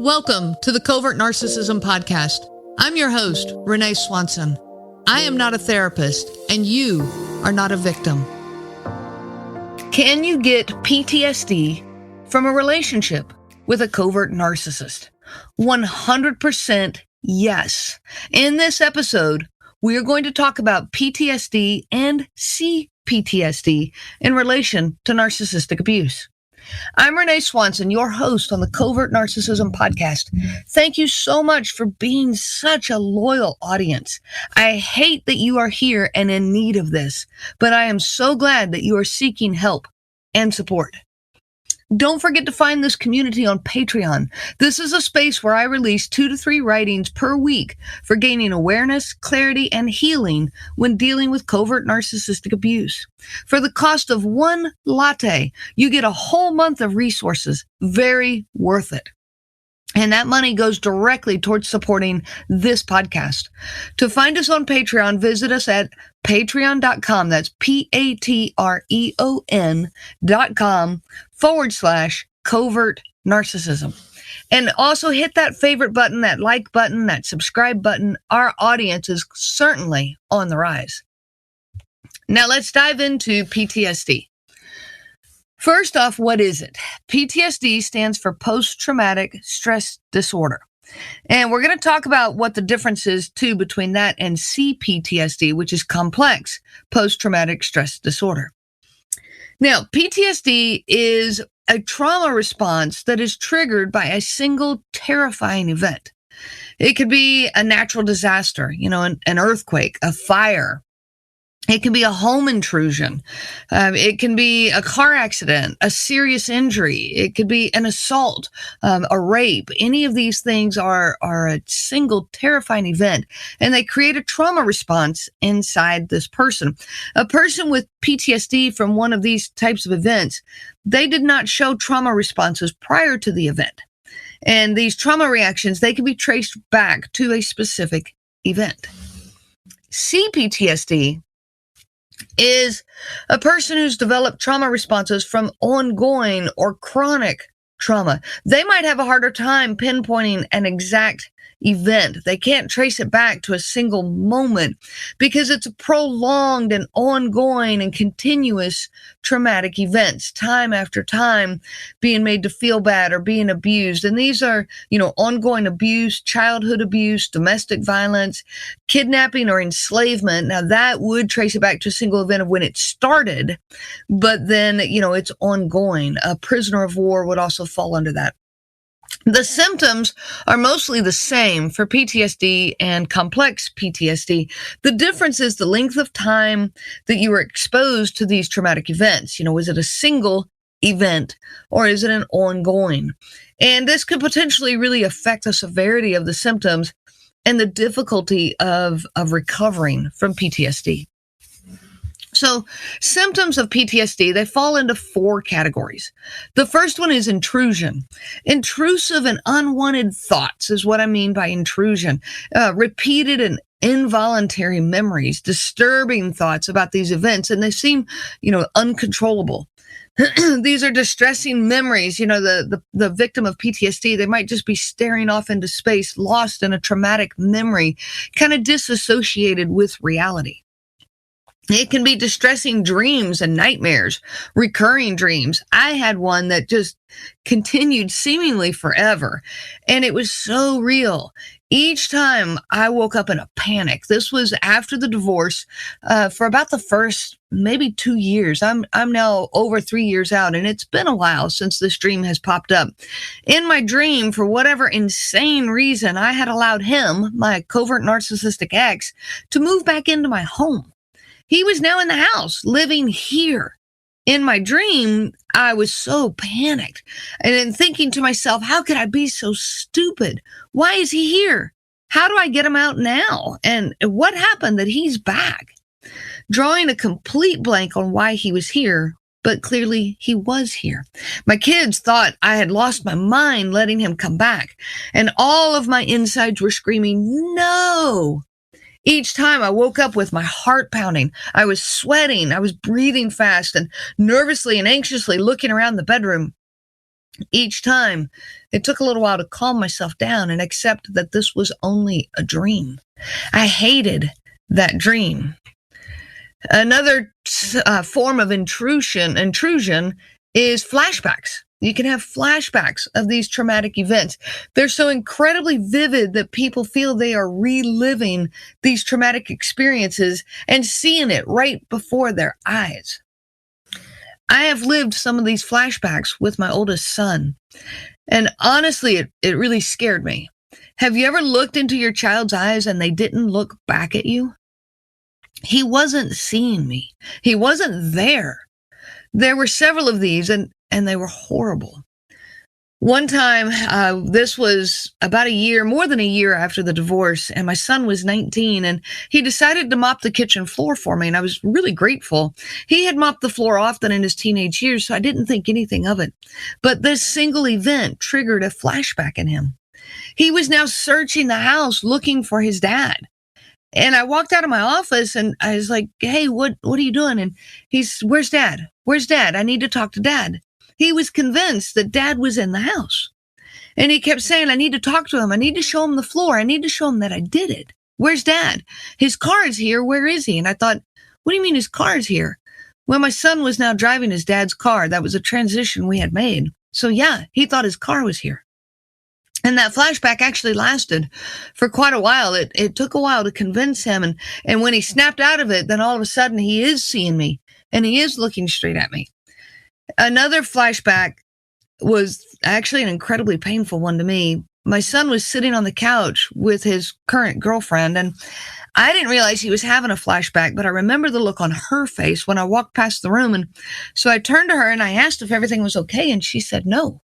Welcome to the Covert Narcissism Podcast. I'm your host, Renee Swanson. I am not a therapist, and you are not a victim. Can you get PTSD from a relationship with a covert narcissist? 100% yes. In this episode, we are going to talk about PTSD and CPTSD in relation to narcissistic abuse. I'm Renee Swanson, your host on the Covert Narcissism Podcast. Thank you so much for being such a loyal audience. I hate that you are here and in need of this, but I am so glad that you are seeking help and support. Don't forget to find this community on Patreon. This is a space where I release 2 to 3 writings per week for gaining awareness, clarity, and healing when dealing with covert narcissistic abuse. For the cost of 1 latte, you get a whole month of resources. Very worth it. And that money goes directly towards supporting this podcast. To find us on Patreon, visit us at patreon.com. That's patreon.com/covert narcissism. And also hit that favorite button, that like button, that subscribe button. Our audience is certainly on the rise. Now let's dive into PTSD. First off, what is it? PTSD stands for post-traumatic stress disorder. And we're going to talk about what the difference is, too, between that and CPTSD, which is complex post-traumatic stress disorder. Now, PTSD is a trauma response that is triggered by a single terrifying event. It could be a natural disaster, an earthquake, a fire. It can be a home intrusion. It can be a car accident, a serious injury. It could be an assault, a rape. Any of these things are a single terrifying event, and they create a trauma response inside this person. A person with PTSD from one of these types of events, they did not show trauma responses prior to the event. And these trauma reactions, they can be traced back to a specific event. CPTSD is a person who's developed trauma responses from ongoing or chronic trauma. They might have a harder time pinpointing an exact event. They can't trace it back to a single moment because it's a prolonged and ongoing and continuous traumatic events, time after time, being made to feel bad or being abused. And these are, ongoing abuse, childhood abuse, domestic violence, kidnapping or enslavement. Now that would trace it back to a single event of when it started, but then, it's ongoing. A prisoner of war would also fall under that. The symptoms are mostly the same for PTSD and complex PTSD. The difference is the length of time that you were exposed to these traumatic events. Was it a single event or is it an ongoing? And this could potentially really affect the severity of the symptoms and the difficulty of recovering from PTSD. So symptoms of PTSD, they fall into 4 categories. The first one is intrusion. Intrusive and unwanted thoughts is what I mean by intrusion. Repeated and involuntary memories, disturbing thoughts about these events, and they seem, uncontrollable. These are distressing memories. The victim of PTSD, they might just be staring off into space, lost in a traumatic memory, kind of disassociated with reality. It can be distressing dreams and nightmares, recurring dreams. I had one that just continued seemingly forever, and it was so real. Each time I woke up in a panic. This was after the divorce for about the first maybe 2 years. I'm now over 3 years out, and it's been a while since this dream has popped up. In my dream, for whatever insane reason, I had allowed him, my covert narcissistic ex, to move back into my home. He was now in the house, living here. In my dream, I was so panicked and then thinking to myself, how could I be so stupid? Why is he here? How do I get him out now? And what happened that he's back? Drawing a complete blank on why he was here, but clearly he was here. My kids thought I had lost my mind letting him come back, and all of my insides were screaming, no. Each time I woke up with my heart pounding, I was sweating, I was breathing fast and nervously and anxiously looking around the bedroom. Each time, it took a little while to calm myself down and accept that this was only a dream. I hated that dream. Another form of intrusion is flashbacks. You can have flashbacks of these traumatic events. They're so incredibly vivid that people feel they are reliving these traumatic experiences and seeing it right before their eyes. I have lived some of these flashbacks with my oldest son, and honestly, it really scared me. Have you ever looked into your child's eyes and they didn't look back at you? He wasn't seeing me. He wasn't there. There were several of these, and they were horrible. One time, this was about more than a year after the divorce, and my son was 19, and he decided to mop the kitchen floor for me, and I was really grateful. He had mopped the floor often in his teenage years, so I didn't think anything of it. But this single event triggered a flashback in him. He was now searching the house looking for his dad. And I walked out of my office and I was like, hey, what are you doing? And where's dad? Where's dad? I need to talk to dad. He was convinced that dad was in the house. And he kept saying, I need to talk to him. I need to show him the floor. I need to show him that I did it. Where's dad? His car is here. Where is he? And I thought, what do you mean his car is here? Well, my son was now driving his dad's car. That was a transition we had made. So yeah, he thought his car was here. And that flashback actually lasted for quite a while. It took a while to convince him. And when he snapped out of it, then all of a sudden he is seeing me and he is looking straight at me. Another flashback was actually an incredibly painful one to me. My son was sitting on the couch with his current girlfriend, and I didn't realize he was having a flashback, but I remember the look on her face when I walked past the room. And so I turned to her and I asked if everything was okay, and she said no.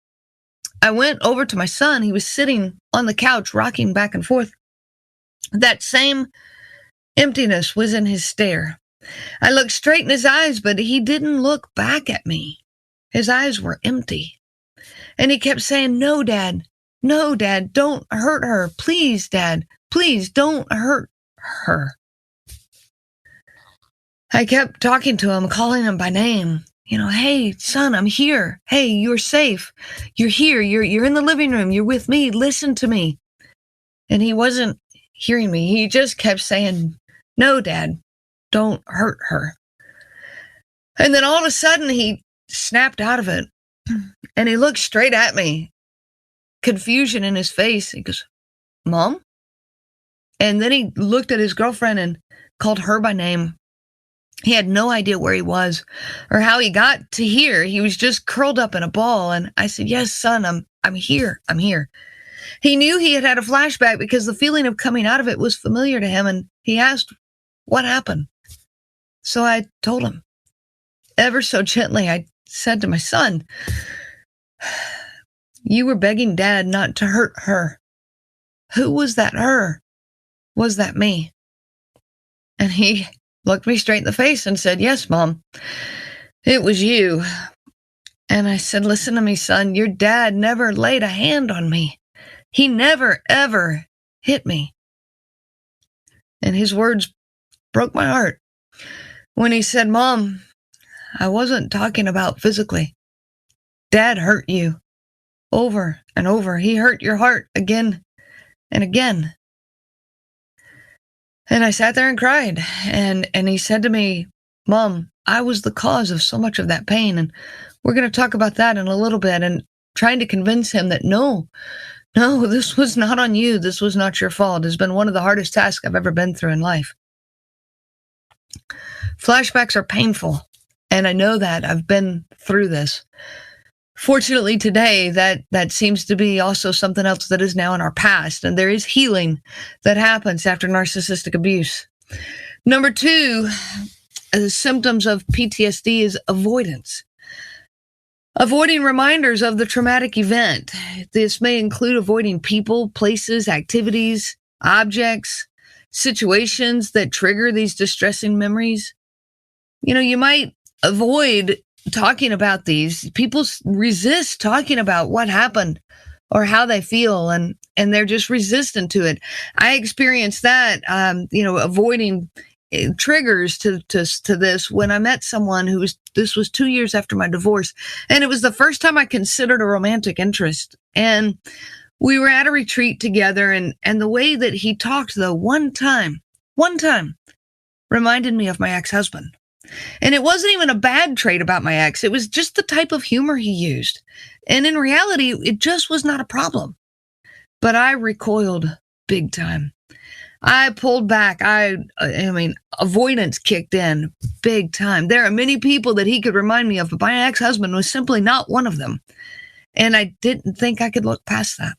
I went over to my son. He was sitting on the couch, rocking back and forth. That same emptiness was in his stare. I looked straight in his eyes, but he didn't look back at me. His eyes were empty. And he kept saying, no, Dad, don't hurt her. Please, Dad, please don't hurt her. I kept talking to him, calling him by name. Hey, son, I'm here. Hey, you're safe. You're here. You're in the living room. You're with me. Listen to me. And he wasn't hearing me. He just kept saying, no, Dad, don't hurt her. And then all of a sudden he snapped out of it and he looked straight at me, confusion in his face. He goes, Mom? And then he looked at his girlfriend and called her by name. He had no idea where he was or how he got to here. He was just curled up in a ball. And I said, yes, son, I'm here. I'm here. He knew he had had a flashback because the feeling of coming out of it was familiar to him. And he asked, what happened? So I told him ever so gently. I said to my son, you were begging Dad not to hurt her. Who was that her? Was that me? And he looked me straight in the face and said, yes, Mom, it was you. And I said, listen to me, son, your dad never laid a hand on me. He never, ever hit me. And his words broke my heart when he said, Mom, I wasn't talking about physically. Dad hurt you over and over. He hurt your heart again and again. And I sat there and cried. And he said to me, Mom, I was the cause of so much of that pain. And we're going to talk about that in a little bit, and trying to convince him that no, this was not on you. This was not your fault. It's been one of the hardest tasks I've ever been through in life. Flashbacks are painful. And I know that. I've been through this. Fortunately, today, that seems to be also something else that is now in our past. And there is healing that happens after narcissistic abuse. Number 2, the symptoms of PTSD is avoidance. Avoiding reminders of the traumatic event. This may include avoiding people, places, activities, objects, situations that trigger these distressing memories. You might avoid talking about these. People resist talking about what happened or how they feel, and they're just resistant to it. I experienced that, avoiding triggers to this when I met someone this was 2 years after my divorce. And it was the first time I considered a romantic interest. And we were at a retreat together, and the way that he talked, though, one time, reminded me of my ex-husband. And it wasn't even a bad trait about my ex. It was just the type of humor he used. And in reality, it just was not a problem. But I recoiled big time. I pulled back. I mean, avoidance kicked in big time. There are many people that he could remind me of, but my ex-husband was simply not one of them. And I didn't think I could look past that.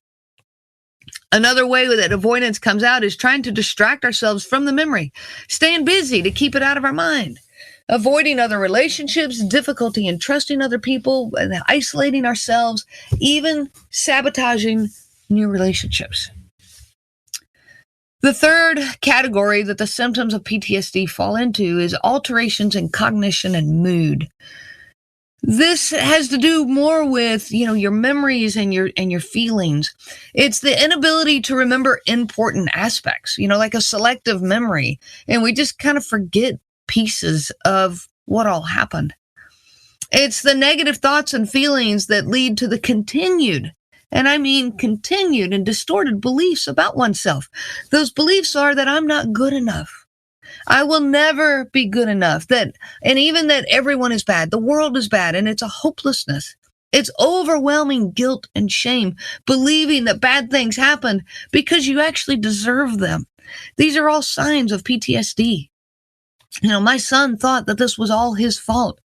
Another way that avoidance comes out is trying to distract ourselves from the memory, staying busy to keep it out of our mind, avoiding other relationships, difficulty in trusting other people, and isolating ourselves, even sabotaging new relationships. The third category that the symptoms of PTSD fall into is alterations in cognition and mood. This has to do more with, your memories and your feelings. It's the inability to remember important aspects, like a selective memory. And we just kind of forget pieces of what all happened. It's the negative thoughts and feelings that lead to the continued and distorted beliefs about oneself. Those beliefs are that I'm not good enough. I will never be good enough, and even that everyone is bad, the world is bad, and it's a hopelessness. It's overwhelming guilt and shame, believing that bad things happen because you actually deserve them. These are all signs of PTSD. My son thought that this was all his fault.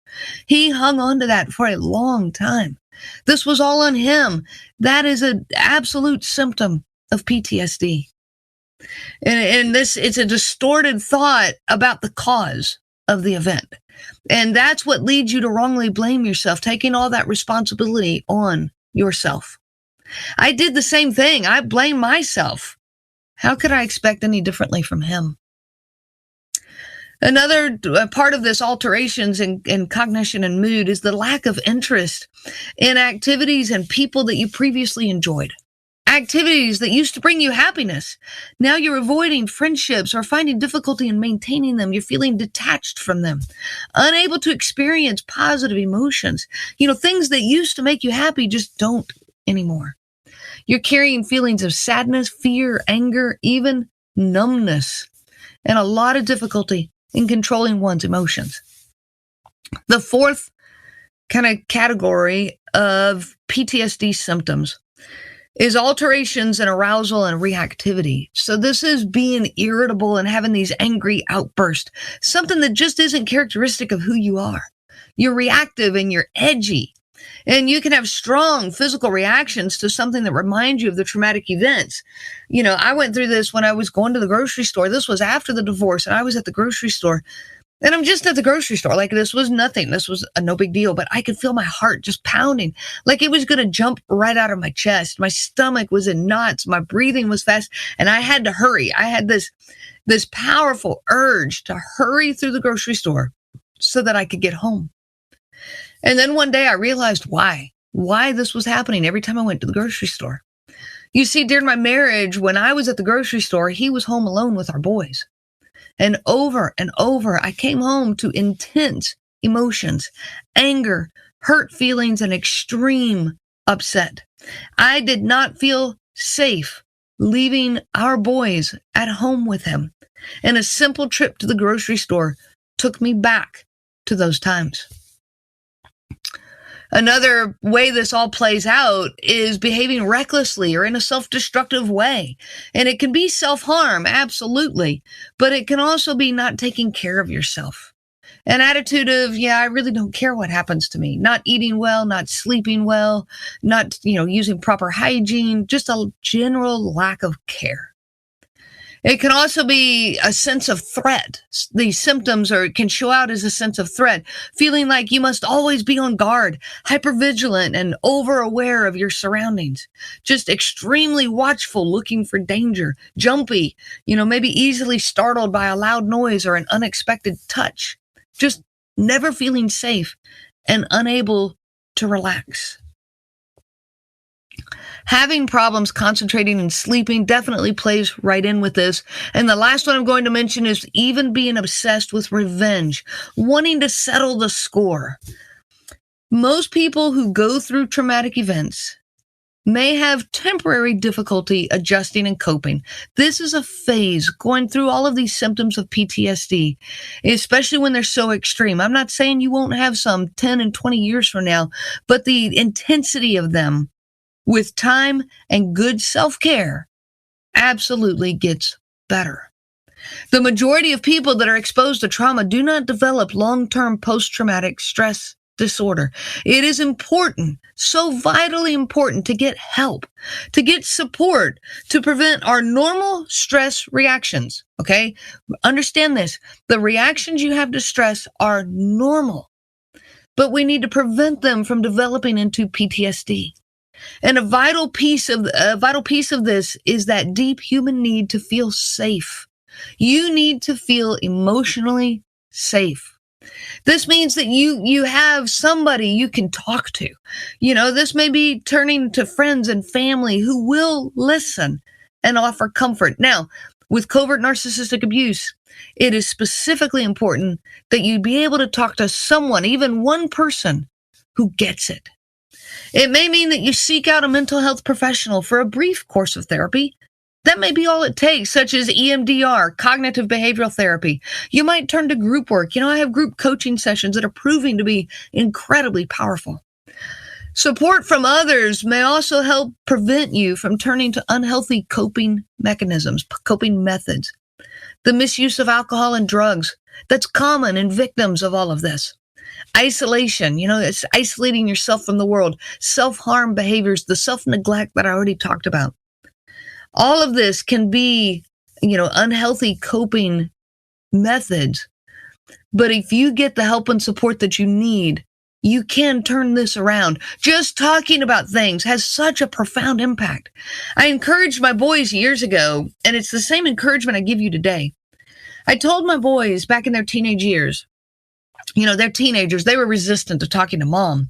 He hung on to that for a long time. This was all on him. That is an absolute symptom of PTSD. And it's a distorted thought about the cause of the event. And that's what leads you to wrongly blame yourself, taking all that responsibility on yourself. I did the same thing. I blame myself. How could I expect any differently from him? Another part of this alterations in cognition and mood is the lack of interest in activities and people that you previously enjoyed. Activities that used to bring you happiness. Now you're avoiding friendships or finding difficulty in maintaining them. You're feeling detached from them, unable to experience positive emotions. Things that used to make you happy just don't anymore. You're carrying feelings of sadness, fear, anger, even numbness, and a lot of difficulty in controlling one's emotions. The fourth kind of category of PTSD symptoms is alterations in arousal and reactivity. So this is being irritable and having these angry outbursts, something that just isn't characteristic of who you are. You're reactive and you're edgy, and you can have strong physical reactions to something that reminds you of the traumatic events. I went through this when I was going to the grocery store. This was after the divorce, and I was at the grocery store. And I'm just at the grocery store. Like, this was nothing. This was no big deal. But I could feel my heart just pounding, like it was going to jump right out of my chest. My stomach was in knots. My breathing was fast. And I had to hurry. I had this powerful urge to hurry through the grocery store so that I could get home. And then one day I realized why this was happening every time I went to the grocery store. You see, during my marriage, when I was at the grocery store, he was home alone with our boys. And over, I came home to intense emotions, anger, hurt feelings, and extreme upset. I did not feel safe leaving our boys at home with him. And a simple trip to the grocery store took me back to those times. Another way this all plays out is behaving recklessly or in a self-destructive way. And it can be self-harm, absolutely, but it can also be not taking care of yourself. An attitude of, I really don't care what happens to me. Not eating well, not sleeping well, not, using proper hygiene, just a general lack of care. It can also be a sense of threat. These symptoms can show out as a sense of threat, feeling like you must always be on guard, hypervigilant and over-aware of your surroundings, just extremely watchful, looking for danger, jumpy, maybe easily startled by a loud noise or an unexpected touch, just never feeling safe and unable to relax. Having problems concentrating and sleeping definitely plays right in with this. And the last one I'm going to mention is even being obsessed with revenge, wanting to settle the score. Most people who go through traumatic events may have temporary difficulty adjusting and coping. This is a phase going through all of these symptoms of PTSD, especially when they're so extreme. I'm not saying you won't have some 10 and 20 years from now, but the intensity of them with time and good self-care absolutely gets better. The majority of people that are exposed to trauma do not develop long-term post-traumatic stress disorder. It is important, so vitally important, to get help, to get support, to prevent our normal stress reactions, okay? Understand this. The reactions you have to stress are normal, but we need to prevent them from developing into PTSD. And a vital piece of this is that deep human need to feel safe. You need to feel emotionally safe. This means that you have somebody you can talk to. This may be turning to friends and family who will listen and offer comfort. Now, with covert narcissistic abuse, it is specifically important that you be able to talk to someone, even one person, who gets it. It may mean that you seek out a mental health professional for a brief course of therapy. That may be all it takes, such as EMDR, cognitive behavioral therapy. You might turn to group work. I have group coaching sessions that are proving to be incredibly powerful. Support from others may also help prevent you from turning to unhealthy coping mechanisms, coping methods. The misuse of alcohol and drugs, that's common in victims of all of this. Isolation, it's isolating yourself from the world. Self-harm behaviors, the self-neglect that I already talked about. All of this can be, unhealthy coping methods. But if you get the help and support that you need, you can turn this around. Just talking about things has such a profound impact. I encouraged my boys years ago, and it's the same encouragement I give you today. I told my boys back in their teenage years, they're teenagers, they were resistant to talking to mom.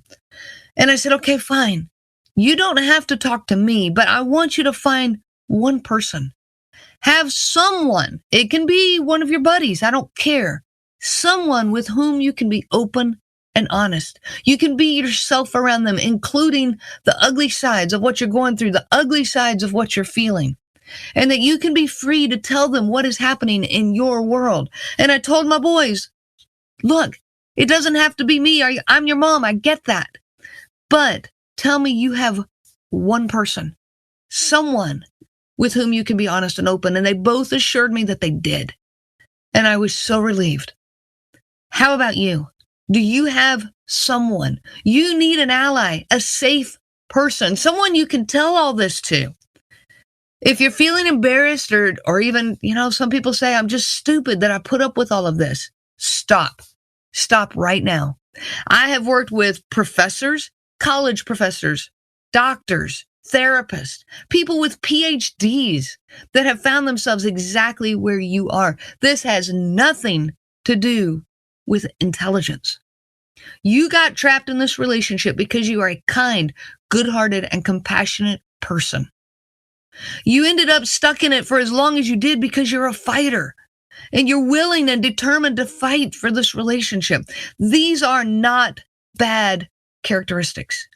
And I said, okay, fine. You don't have to talk to me, but I want you to find one person. Have someone. It can be one of your buddies. I don't care. Someone with whom you can be open and honest. You can be yourself around them, including the ugly sides of what you're going through, the ugly sides of what you're feeling, and that you can be free to tell them what is happening in your world. And I told my boys, look, it doesn't have to be me. I'm your mom. I get that. But tell me you have one person, someone with whom you can be honest and open. And they both assured me that they did. And I was so relieved. How about you? Do you have someone? You need an ally, a safe person, someone you can tell all this to. If you're feeling embarrassed or even, some people say, I'm just stupid that I put up with all of this. Stop. Stop right now. I have worked with professors, college professors, doctors, therapists, people with PhDs that have found themselves exactly where you are. This has nothing to do with intelligence. You got trapped in this relationship because you are a kind, good-hearted, and compassionate person. You ended up stuck in it for as long as you did because you're a fighter and you're willing and determined to fight for this relationship. These are not bad characteristics.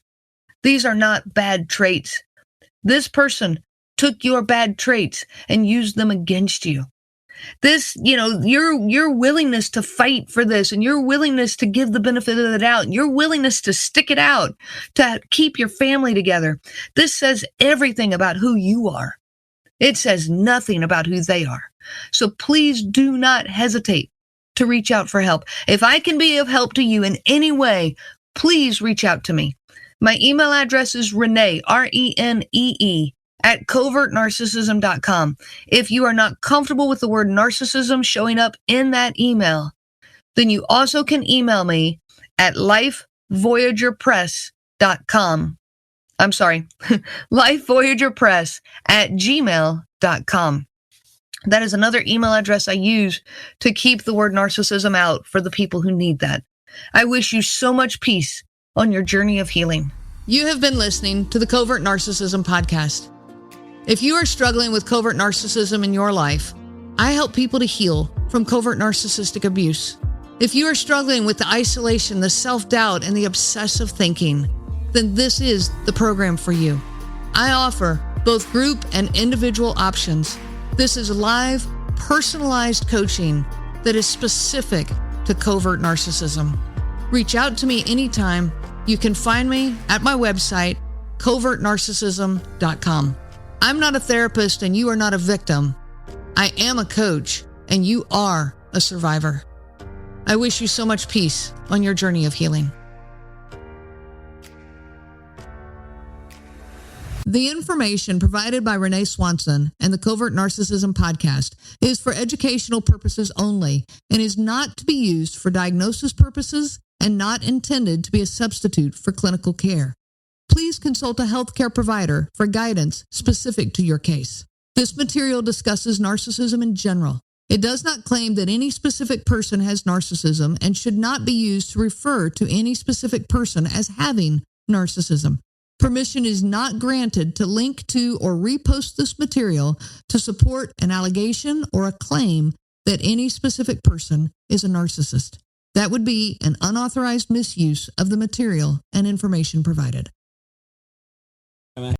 These are not bad traits. This person took your bad traits and used them against you. This, your willingness to fight for this and your willingness to give the benefit of the doubt, and your willingness to stick it out, to keep your family together. This says everything about who you are. It says nothing about who they are. So please do not hesitate to reach out for help. If I can be of help to you in any way, please reach out to me. My email address is Renee, RENEE, at covertnarcissism.com. If you are not comfortable with the word narcissism showing up in that email, then you also can email me at lifevoyagerpress.com. I'm sorry, lifevoyagerpress@gmail.com. That is another email address I use to keep the word narcissism out for the people who need that. I wish you so much peace on your journey of healing. You have been listening to the Covert Narcissism podcast. If you are struggling with covert narcissism in your life, I help people to heal from covert narcissistic abuse. If you are struggling with the isolation, the self-doubt, and the obsessive thinking, then this is the program for you. I offer both group and individual options. This is live, personalized coaching that is specific to covert narcissism. Reach out to me anytime. You can find me at my website, covertnarcissism.com. I'm not a therapist and you are not a victim. I am a coach and you are a survivor. I wish you so much peace on your journey of healing. The information provided by Renee Swanson and the Covert Narcissism podcast is for educational purposes only and is not to be used for diagnosis purposes and not intended to be a substitute for clinical care. Please consult a healthcare provider for guidance specific to your case. This material discusses narcissism in general. It does not claim that any specific person has narcissism and should not be used to refer to any specific person as having narcissism. Permission is not granted to link to or repost this material to support an allegation or a claim that any specific person is a narcissist. That would be an unauthorized misuse of the material and information provided.